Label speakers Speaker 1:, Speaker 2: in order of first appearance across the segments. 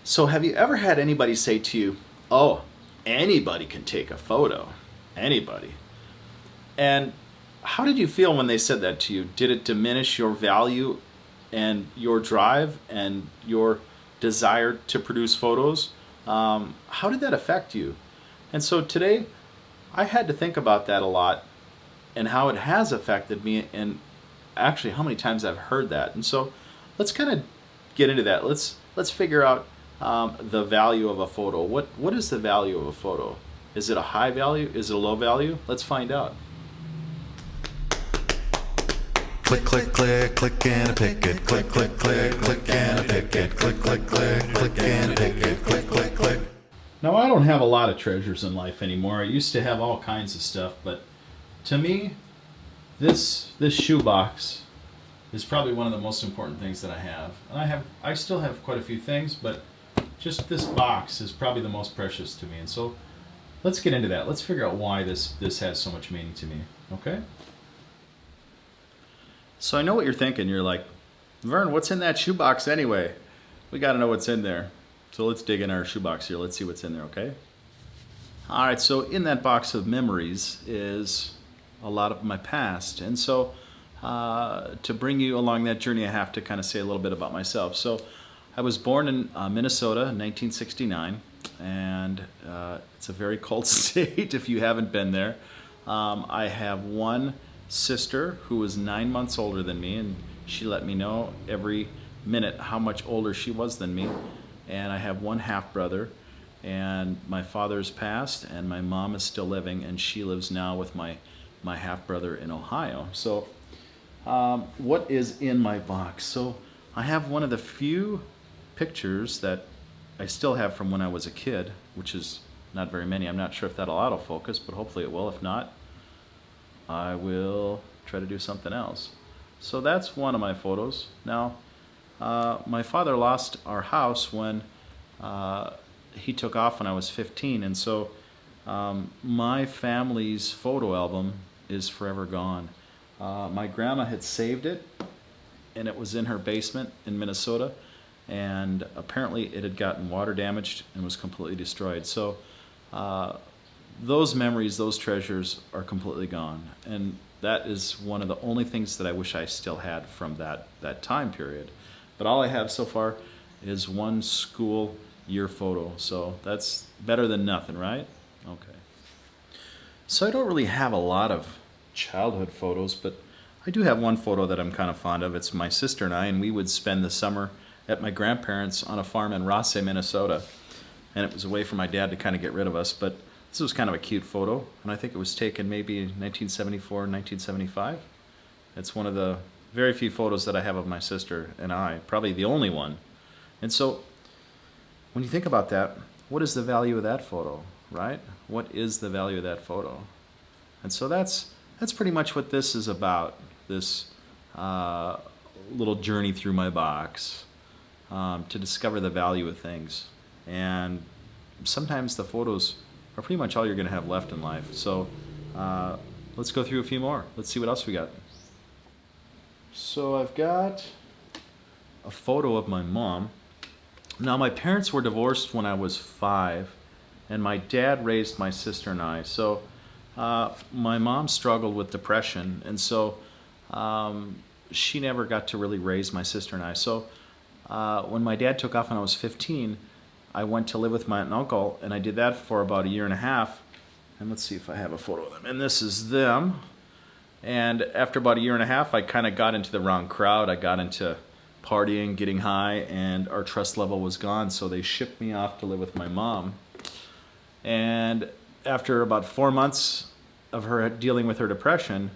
Speaker 1: So, have you ever had anybody say to you, "Oh, anybody can take a photo"? Anybody. And how did you feel when they said that to you? Did it diminish your value and your drive and your desire to produce photos? How did that affect you? And so today, I had to think about that a lot and how it has affected me, and actually how many times I've heard that. And so, let's kind of get into that. Let's figure out the value of a photo. What is the value of a photo? Is it a high value? Is it a low value? Let's find out.
Speaker 2: Click, click, click, click and a pick it. Click, click, click, click and a pick it. Click, click, click, click and a pick it. Click, click, click.
Speaker 1: Now, I don't have a lot of treasures in life anymore. I used to have all kinds of stuff, but to me, this shoebox is probably one of the most important things that I have. And I still have quite a few things, but just this box is probably the most precious to me. And so let's get into that. Let's figure out why this has so much meaning to me. Okay? So I know what you're thinking. You're like, Vern, what's in that shoebox anyway? We got to know what's in there. So let's dig in our shoebox here. Let's see what's in there, okay? All right, so in that box of memories is a lot of my past. And so to bring you along that journey, I have to kind of say a little bit about myself. So I was born in Minnesota in 1969, and it's a very cold state if you haven't been there. I have one sister who was 9 months older than me, and she let me know every minute how much older she was than me. And I have one half brother, and my father's passed, and my mom is still living, and she lives now with my half brother in Ohio. So, what is in my box? So, I have one of the few pictures that I still have from when I was a kid, which is not very many. I'm not sure if that'll autofocus, but hopefully it will. If not, I will try to do something else. So that's one of my photos. Now, my father lost our house when he took off when I was 15, and so my family's photo album is forever gone. My grandma had saved it, and it was in her basement in Minnesota, and apparently it had gotten water damaged and was completely destroyed. So those memories, those treasures are completely gone, and that is one of the only things that I wish I still had from that time period. But all I have so far is one school year photo, so that's better than nothing, right? Okay. So I don't really have a lot of childhood photos, but I do have one photo that I'm kind of fond of. It's my sister and I, and we would spend the summer at my grandparents' on a farm in Rosse, Minnesota. And it was a way for my dad to kind of get rid of us, but this was kind of a cute photo, and I think it was taken maybe in 1974, 1975. It's one of the very few photos that I have of my sister and I, probably the only one. And so, when you think about that, what is the value of that photo, right? What is the value of that photo? And so that's pretty much what this is about, this little journey through my box to discover the value of things. And sometimes the photos are pretty much all you're going to have left in life. So let's go through a few more. Let's see what else we got. So I've got a photo of my mom. Now, my parents were divorced when I was 5, and my dad raised my sister and I. So my mom struggled with depression, and so she never got to really raise my sister and I. So when my dad took off when I was 15, I went to live with my aunt and uncle, and I did that for about a year and a half. And let's see if I have a photo of them. And this is them. And after about a year and a half, I kind of got into the wrong crowd. I got into partying, getting high, and our trust level was gone. So they shipped me off to live with my mom. And after about 4 months of her dealing with her depression,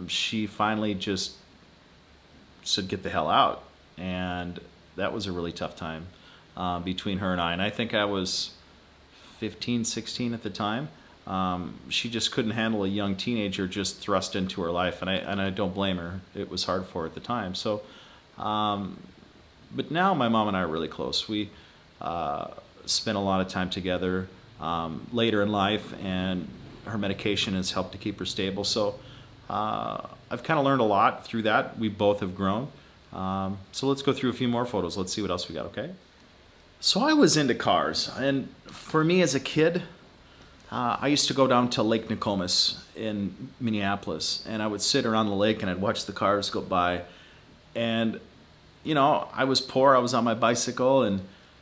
Speaker 1: she finally just said, "Get the hell out." And that was a really tough time between her and I. And I think I was 15, 16 at the time. She just couldn't handle a young teenager just thrust into her life, and I don't blame her. It was hard for her at the time. So, but now my mom and I are really close. We spent a lot of time together later in life, and her medication has helped to keep her stable. So I've kind of learned a lot through that. We both have grown. So let's go through a few more photos. Let's see what else we got, okay? So I was into cars, and for me as a kid, I used to go down to Lake Nokomis in Minneapolis, and I would sit around the lake and I'd watch the cars go by. And, I was poor, I was on my bicycle, and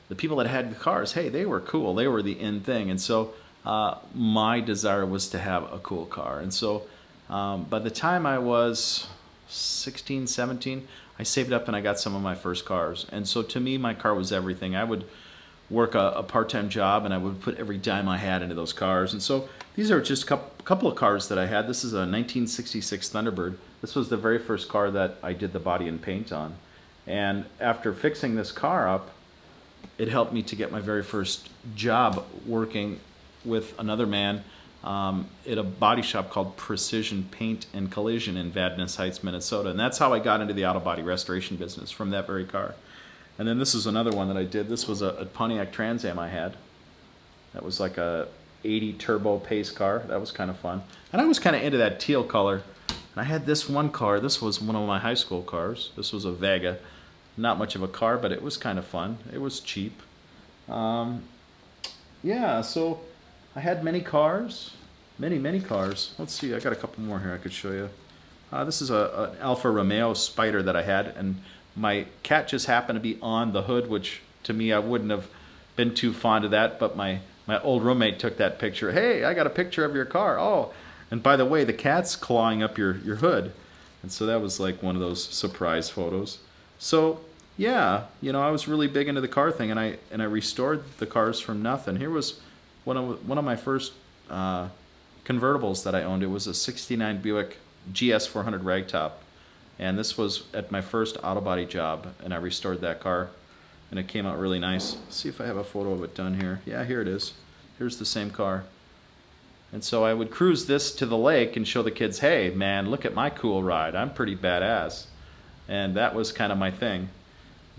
Speaker 1: the people that had the cars, hey, they were cool. They were the in thing. And so my desire was to have a cool car. And so by the time I was 16, 17, I saved up and I got some of my first cars. And so to me, my car was everything. I would work a part-time job and I would put every dime I had into those cars. And so these are just a couple of cars that I had. This is a 1966 Thunderbird. This was the very first car that I did the body and paint on. And after fixing this car up, it helped me to get my very first job working with another man at a body shop called Precision Paint and Collision in Vadnais Heights, Minnesota. And that's how I got into the auto body restoration business, from that very car. And then this is another one that I did. This was a Pontiac Trans Am I had. That was like a 80 turbo pace car. That was kind of fun. And I was kind of into that teal color. And I had this one car. This was one of my high school cars. This was a Vega. Not much of a car, but it was kind of fun. It was cheap. Yeah, so I had many cars. Many cars. Let's see, I got a couple more here I could show you. This is an Alfa Romeo Spider that I had, and my cat just happened to be on the hood, which to me I wouldn't have been too fond of that, but my old roommate took that picture. Hey, I got a picture of your car. Oh, and by the way, the cat's clawing up your hood. And so that was like one of those surprise photos. So yeah, I was really big into the car thing, and I restored the cars from nothing. Here was one of my first convertibles that I owned. It was a '69 Buick GS 400 ragtop, and this was at my first auto body job, and I restored that car, and it came out really nice. Let's see if I have a photo of it done here. Yeah, here it is. Here's the same car. And so I would cruise this to the lake and show the kids, hey man, look at my cool ride. I'm pretty badass. And that was kind of my thing.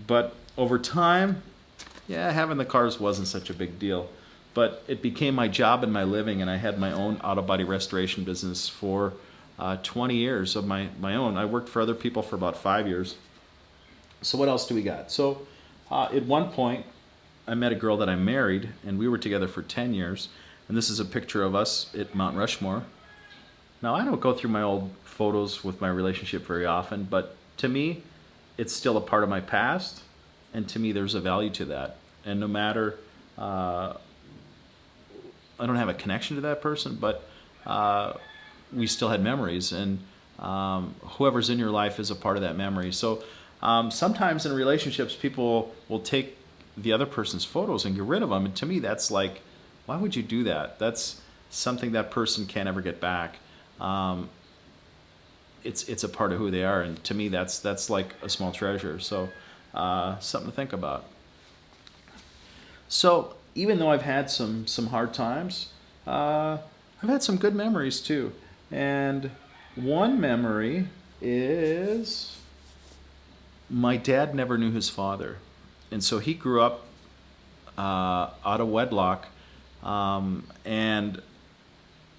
Speaker 1: But over time, yeah, having the cars wasn't such a big deal. But it became my job and my living, and I had my own auto body restoration business for 20 years of my own. I worked for other people for about 5 years. So what else do we got? So at one point, I met a girl that I married, and we were together for 10 years. And this is a picture of us at Mount Rushmore. Now, I don't go through my old photos with my relationship very often, but to me, it's still a part of my past, and to me, there's a value to that. And no matter, I don't have a connection to that person, but we still had memories, and whoever's in your life is a part of that memory. So sometimes in relationships, people will take the other person's photos and get rid of them, and to me, that's like, why would you do that? That's something that person can't ever get back. It's a part of who they are, and to me that's like a small treasure. So something to think about. So even though I've had some hard times, I've had some good memories too. And one memory is my dad never knew his father, and so he grew up out of wedlock, and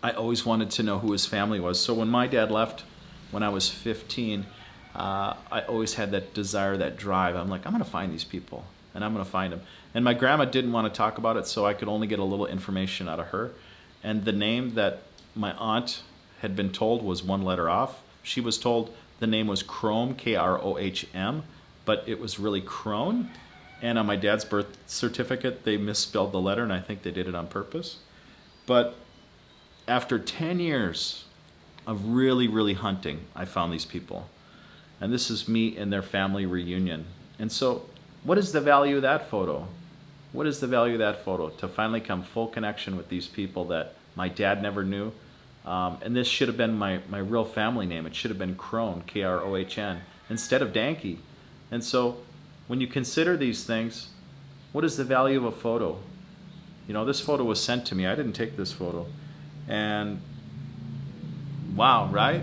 Speaker 1: I always wanted to know who his family was. So when my dad left when I was 15, I always had that desire, that drive. I'm like, I'm going to find these people, and I'm going to find them. And my grandma didn't want to talk about it, so I could only get a little information out of her. And the name that my aunt had been told was one letter off. She was told the name was Krohm, Krohm, but it was really Crone. And on my dad's birth certificate, they misspelled the letter, and I think they did it on purpose. But after 10 years of really hunting, I found these people. And this is me and their family reunion. And so what is the value of that photo? What is the value of that photo? To finally come full connection with these people that my dad never knew. And this should have been my real family name. It should have been Krohn, Krohn, instead of Dahnke. And so when you consider these things, what is the value of a photo? This photo was sent to me. I didn't take this photo. And wow, right?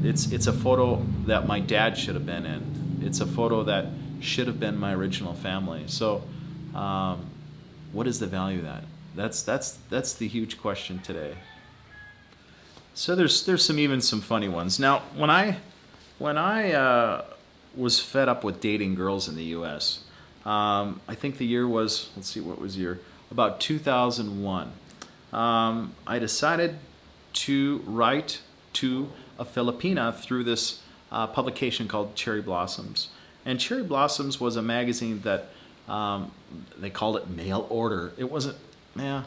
Speaker 1: It's a photo that my dad should have been in. It's a photo that should have been my original family. So what is the value of that? That's the huge question today. So there's some funny ones. Now, when I was fed up with dating girls in the U.S., I think the year was, let's see, what was the year? About 2001. I decided to write to a Filipina through this publication called Cherry Blossoms. And Cherry Blossoms was a magazine that they called it mail order. It wasn't, yeah,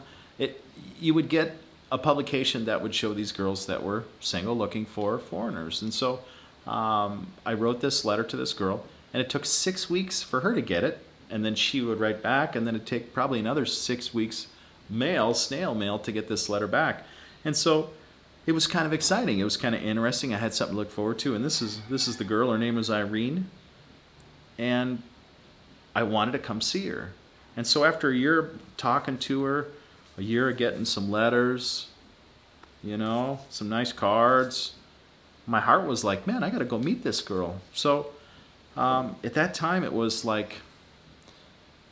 Speaker 1: you would get a publication that would show these girls that were single looking for foreigners. And so I wrote this letter to this girl, and it took 6 weeks for her to get it. And then she would write back, and then it'd take probably another 6 weeks snail mail to get this letter back. And so it was kind of exciting. It was kind of interesting. I had something to look forward to. And this is the girl. Her name was Irene. And I wanted to come see her. And so after a year of talking to her, a year of getting some letters, some nice cards, my heart was like, man, I got to go meet this girl. So at that time, it was like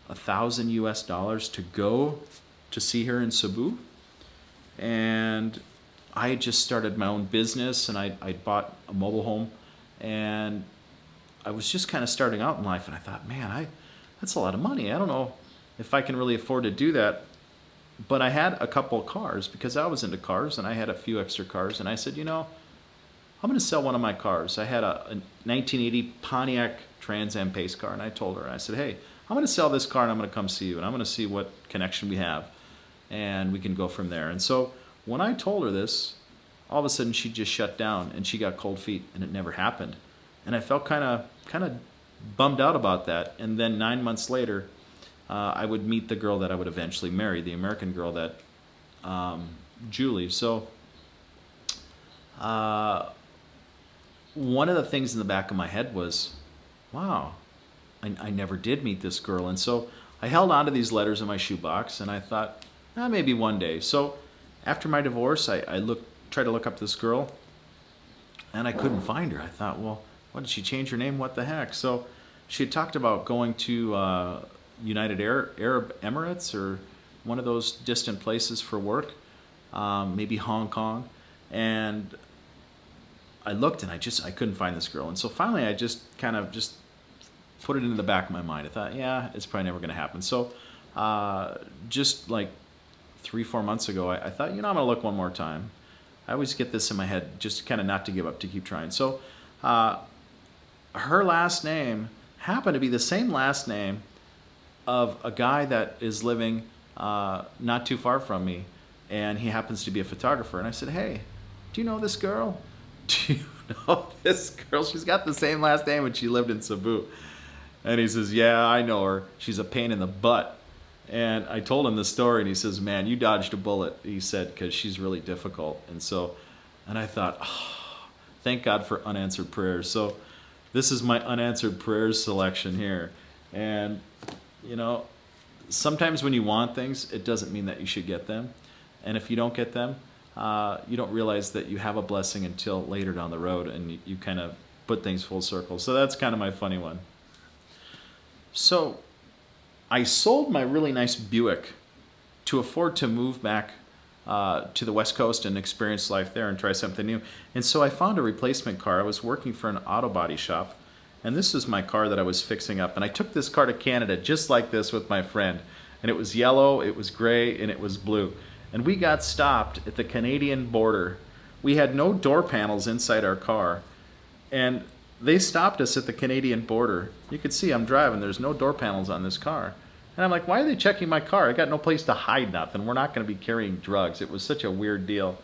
Speaker 1: $1,000 to go to see her in Cebu. And I had just started my own business, and I bought a mobile home, and I was just kind of starting out in life, and I thought, man, that's a lot of money. I don't know if I can really afford to do that. But I had a couple of cars because I was into cars, and I had a few extra cars, and I said, I'm going to sell one of my cars. I had a 1980 Pontiac Trans Am pace car, and I told her, I said, hey, I'm going to sell this car, and I'm going to come see you, and I'm going to see what connection we have, and we can go from there. And so when I told her this, all of a sudden she just shut down, and she got cold feet, and it never happened. And I felt kind of bummed out about that. And then 9 months later, I would meet the girl that I would eventually marry, the American girl that Julie. So one of the things in the back of my head was, wow, I never did meet this girl. And so I held on to these letters in my shoebox, and I thought, maybe one day. So after my divorce, I tried to look up this girl, and I couldn't find her. I thought, well, what, did she change her name? What the heck? So she had talked about going to United Arab Emirates or one of those distant places for work, maybe Hong Kong. And I looked, and I couldn't find this girl. And so finally I just put it into the back of my mind. I thought, yeah, it's probably never going to happen. So just like 3-4 months ago, I thought, I'm going to look one more time. I always get this in my head, just kind of not to give up, to keep trying. So her last name happened to be the same last name of a guy that is living not too far from me, and he happens to be a photographer. And I said, hey, do you know this girl? Do you know this girl? She's got the same last name, and she lived in Cebu. And he says, yeah, I know her. She's a pain in the butt. And I told him the story, and he says, man, you dodged a bullet, he said, because she's really difficult. And I thought, thank God for unanswered prayers. So this is my unanswered prayers selection here. And, sometimes when you want things, it doesn't mean that you should get them. And if you don't get them, you don't realize that you have a blessing until later down the road, and you kind of put things full circle. So that's kind of my funny one. So I sold my really nice Buick to afford to move back to the West Coast and experience life there and try something new. And so I found a replacement car. I was working for an auto body shop, and this is my car that I was fixing up. And I took this car to Canada just like this with my friend. And it was yellow, it was gray, and it was blue. And we got stopped at the Canadian border. We had no door panels inside our car. And they stopped us at the Canadian border. You could see I'm driving. There's no door panels on this car. And I'm like, why are they checking my car? I got no place to hide nothing. We're not going to be carrying drugs. It was such a weird deal.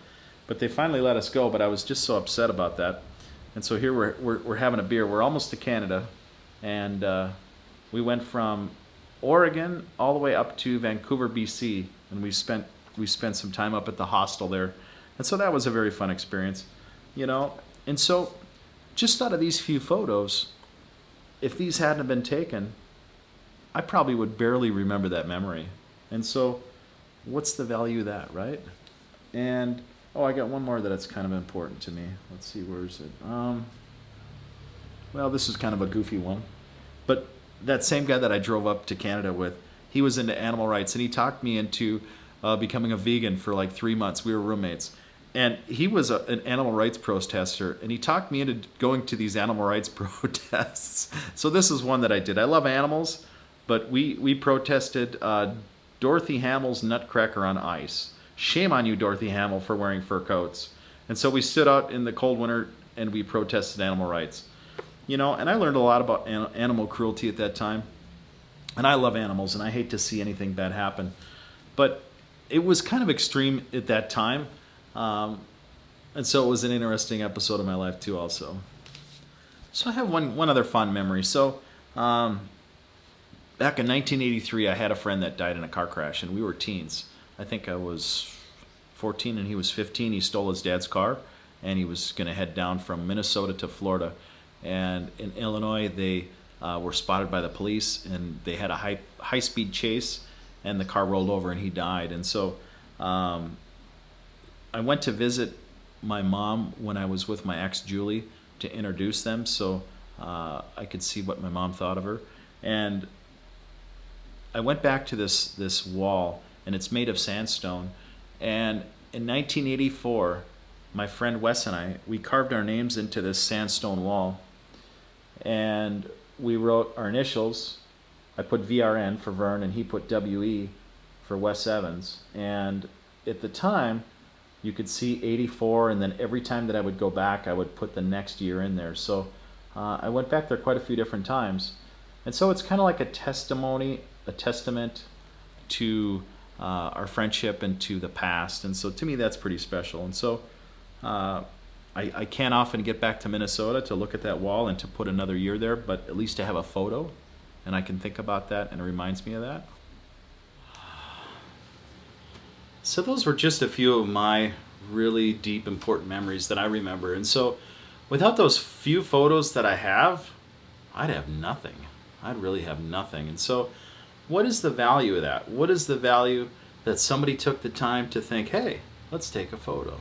Speaker 1: But they finally let us go, but I was just so upset about that. And so here we're having a beer. We're almost to Canada. And we went from Oregon all the way up to Vancouver, BC. And we spent some time up at the hostel there. And so that was a very fun experience, And so just out of these few photos, if these hadn't been taken, I probably would barely remember that memory. And so what's the value of that, right? And, I got one more that's kind of important to me. Let's see, where is it? Well, this is kind of a goofy one. But that same guy that I drove up to Canada with, he was into animal rights, and he talked me into becoming a vegan for like 3 months. We were roommates. And he was an animal rights protester, and he talked me into going to these animal rights protests. So this is one that I did. I love animals, But we protested Dorothy Hamill's Nutcracker on Ice. Shame on you, Dorothy Hamill, for wearing fur coats. And so we stood out in the cold winter and we protested animal rights. You know, and I learned a lot about animal cruelty at that time. And I love animals, and I hate to see anything bad happen. But it was kind of extreme at that time. And so it was an interesting episode of my life, too, also. So I have one other fond memory. So back in 1983, I had a friend that died in a car crash, and we were teens. I think I was 14 and he was 15. He stole his dad's car, and he was going to head down from Minnesota to Florida. And in Illinois, they were spotted by the police, and they had a high-speed chase, and the car rolled over, and he died. And so I went to visit my mom when I was with my ex, Julie, to introduce them so I could see what my mom thought of her. And I went back to this wall, and it's made of sandstone. And in 1984, my friend Wes and I, we carved our names into this sandstone wall. And we wrote our initials. I put VRN for Vern, and he put WE for Wes Evans. And at the time, you could see 84, and then every time that I would go back, I would put the next year in there. So I went back there quite a few different times. And so it's kind of like a testament to our friendship and to the past. And so to me, that's pretty special. And so I can't often get back to Minnesota to look at that wall and to put another year there, but at least to have a photo, and I can think about that, and it reminds me of that. So those were just a few of my really deep, important memories that I remember. And so without those few photos that I have, I'd have nothing. I'd really have nothing. And so what is the value of that? What is the value that somebody took the time to think, hey, let's take a photo?